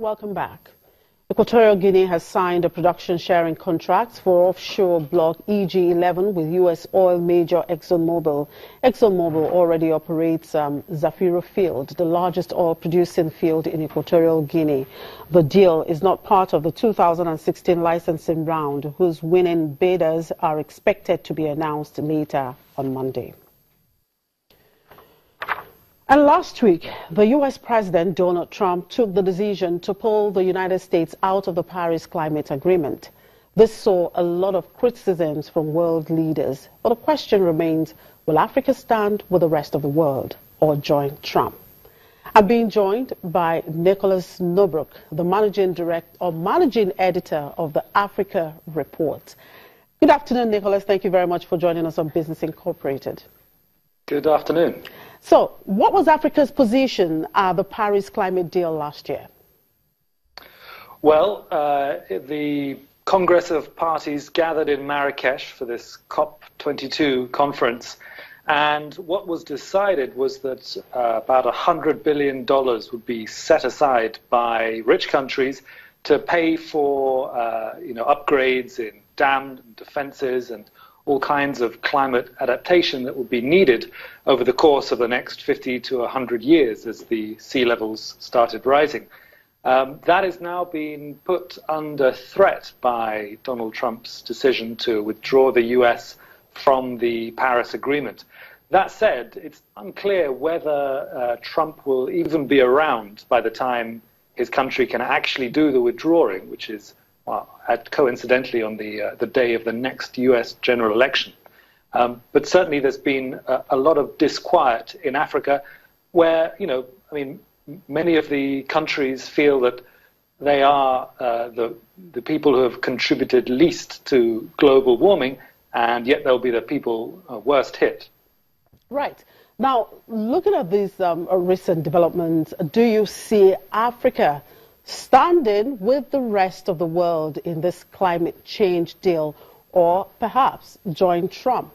Welcome back. Equatorial Guinea has signed a production sharing contract for offshore block EG-11 with U.S. oil major ExxonMobil. ExxonMobil already operates Zafiro Field, the largest oil-producing field in Equatorial Guinea. The deal is not part of the 2016 licensing round, whose winning bidders are expected to be announced later on Monday. And last week, the U.S. President Donald Trump took the decision to pull the United States out of the Paris Climate Agreement. This saw a lot of criticisms from world leaders. But the question remains, will Africa stand with the rest of the world or join Trump? I'm being joined by Nicholas Nobrook, the managing editor of the Africa Report. Good afternoon, Nicholas. Thank you very much for joining us on Business Incorporated. Good afternoon. So, what was Africa's position at the Paris climate deal last year? Well, the Congress of Parties gathered in Marrakesh for this COP22 conference, and what was decided was that about $100 billion would be set aside by rich countries to pay for upgrades in dam defenses and all kinds of climate adaptation that will be needed over the course of the next 50 to 100 years as the sea levels started rising. That is now being put under threat by Donald Trump's decision to withdraw the US from the Paris Agreement. That said, it's unclear whether Trump will even be around by the time his country can actually do the withdrawing, which is coincidentally on the day of the next U.S. general election. But certainly there's been a lot of disquiet in Africa where, many of the countries feel that they are the people who have contributed least to global warming, and yet they'll be the people worst hit. Right. Now, looking at these recent developments, do you see Africa standing with the rest of the world in this climate change deal, or perhaps join Trump?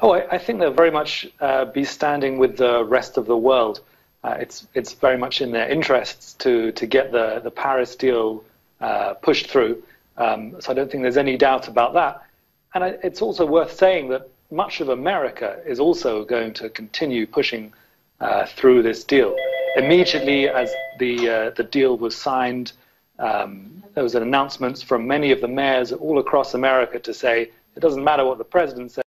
I think they'll very much be standing with the rest of the world. It's very much in their interests to get the Paris deal pushed through. So I don't think there's any doubt about that. And it's also worth saying that much of America is also going to continue pushing through this deal. Immediately as the deal was signed, there was an announcement from many of the mayors all across America to say, it doesn't matter what the president says,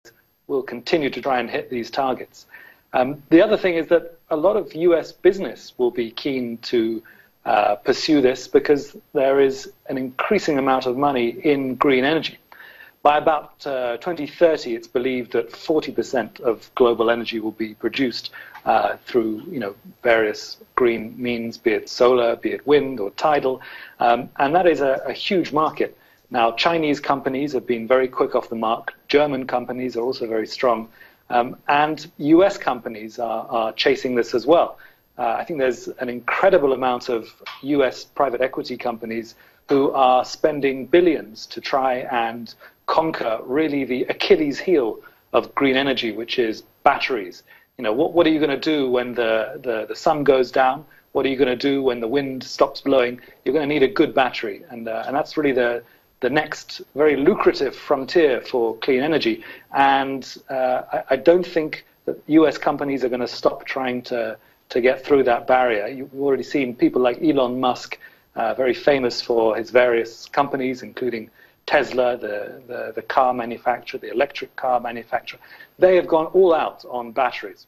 we'll continue to try and hit these targets. The other thing is that a lot of US business will be keen to pursue this because there is an increasing amount of money in green energy. By about 2030, it's believed that 40% of global energy will be produced through various green means, be it solar, be it wind or tidal, and that is a huge market. Now, Chinese companies have been very quick off the mark. German companies are also very strong, and US companies are chasing this as well. I think there's an incredible amount of US private equity companies who are spending billions to try and conquer really the Achilles heel of green energy, which is batteries. What are you going to do when the sun goes down? What are you going to do when the wind stops blowing? You're going to need a good battery, and that's really the next very lucrative frontier for clean energy. And I don't think that US companies are going to stop trying to get through that barrier. You've already seen people like Elon Musk, very famous for his various companies, including Tesla, the car manufacturer, the electric car manufacturer. They have gone all out on batteries.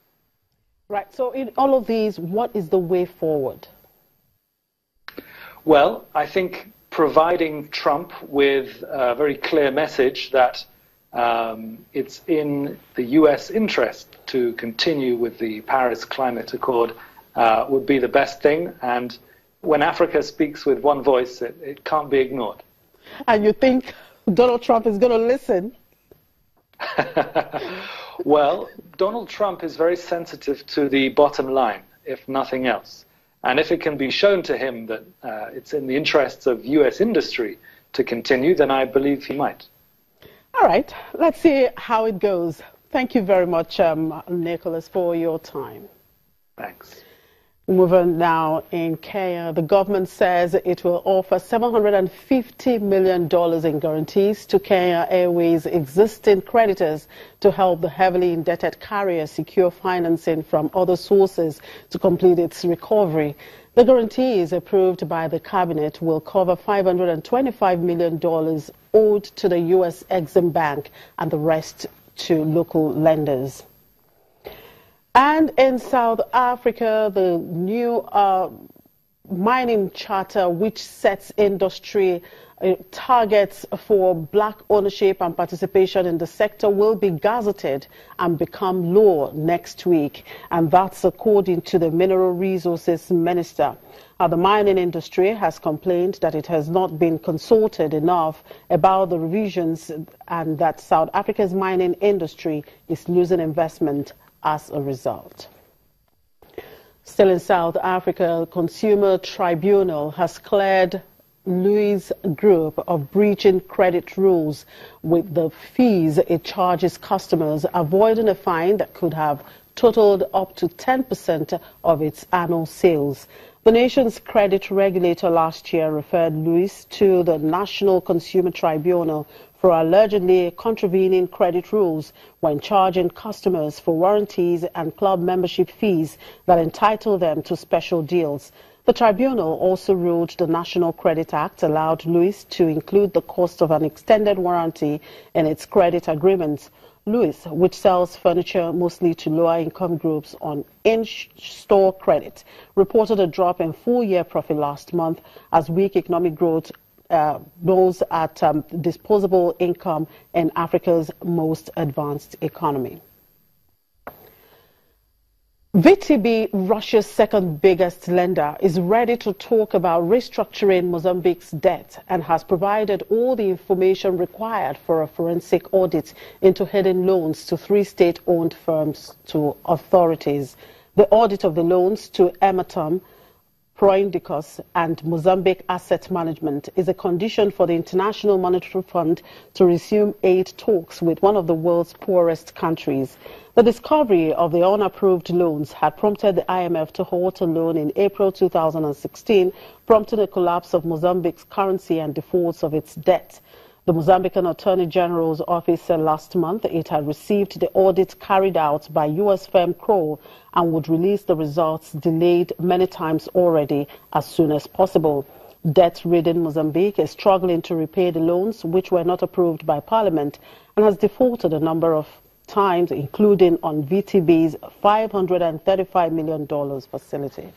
Right. So in all of these, what is the way forward? Well, I think providing Trump with a very clear message that it's in the US interest to continue with the Paris Climate Accord would be the best thing. And when Africa speaks with one voice, it can't be ignored. And you think Donald Trump is going to listen? Well, Donald Trump is very sensitive to the bottom line, if nothing else. And if it can be shown to him that it's in the interests of US industry to continue, then I believe he might. All right. Let's see how it goes. Thank you very much, Nicholas, for your time. Thanks. Moving now in Kenya, the government says it will offer $750 million in guarantees to Kenya Airways' existing creditors to help the heavily indebted carrier secure financing from other sources to complete its recovery. The guarantees approved by the cabinet will cover $525 million owed to the U.S. Exim Bank and the rest to local lenders. And in South Africa, the new mining charter, which sets industry targets for black ownership and participation in the sector, will be gazetted and become law next week. And that's according to the Mineral Resources Minister. The mining industry has complained that it has not been consulted enough about the revisions and that South Africa's mining industry is losing investment as a result. Still in South Africa, the Consumer Tribunal has cleared Louis Group of breaching credit rules with the fees it charges customers, avoiding a fine that could have totaled up to 10% of its annual sales. The nation's credit regulator last year referred Louis to the National Consumer Tribunal for allegedly contravening credit rules when charging customers for warranties and club membership fees that entitle them to special deals. The tribunal also ruled the National Credit Act allowed Louis to include the cost of an extended warranty in its credit agreements. Louis, which sells furniture mostly to lower-income groups on in-store credit, reported a drop in full-year profit last month as weak economic growth blows at disposable income in Africa's most advanced economy. VTB, Russia's second biggest lender, is ready to talk about restructuring Mozambique's debt and has provided all the information required for a forensic audit into hidden loans to 3 state-owned firms to authorities. The audit of the loans to Ematom, Proindicus and Mozambique Asset Management is a condition for the International Monetary Fund to resume aid talks with one of the world's poorest countries. The discovery of the unapproved loans had prompted the IMF to halt a loan in April 2016, prompting a collapse of Mozambique's currency and defaults of its debt. The Mozambican Attorney General's office said last month it had received the audit carried out by U.S. firm Kroll and would release the results delayed many times already as soon as possible. Debt-ridden Mozambique is struggling to repay the loans which were not approved by Parliament and has defaulted a number of times, including on VTB's $535 million facility.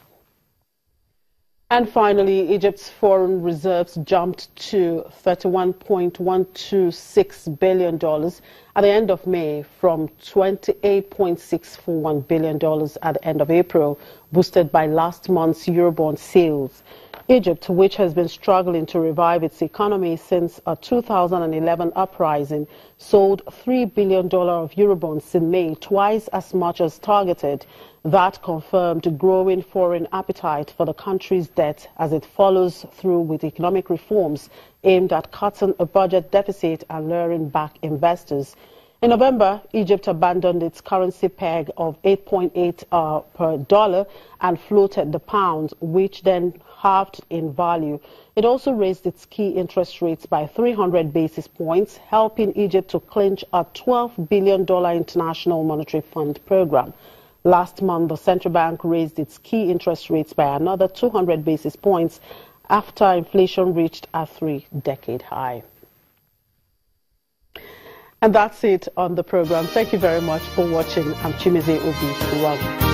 And finally, Egypt's foreign reserves jumped to $31.126 billion at the end of May from $28.641 billion at the end of April, boosted by last month's Eurobond sales. Egypt, which has been struggling to revive its economy since a 2011 uprising, sold $3 billion of Eurobonds in May, twice as much as targeted. That confirmed growing foreign appetite for the country's debt as it follows through with economic reforms aimed at cutting a budget deficit and luring back investors. In November, Egypt abandoned its currency peg of 8.8 per dollar and floated the pound, which then halved in value. It also raised its key interest rates by 300 basis points, helping Egypt to clinch a $12 billion International Monetary Fund program. Last month, the central bank raised its key interest rates by another 200 basis points after inflation reached a 3-decade high. And that's it on the program. Thank you very much for watching. I'm Chimize Obi.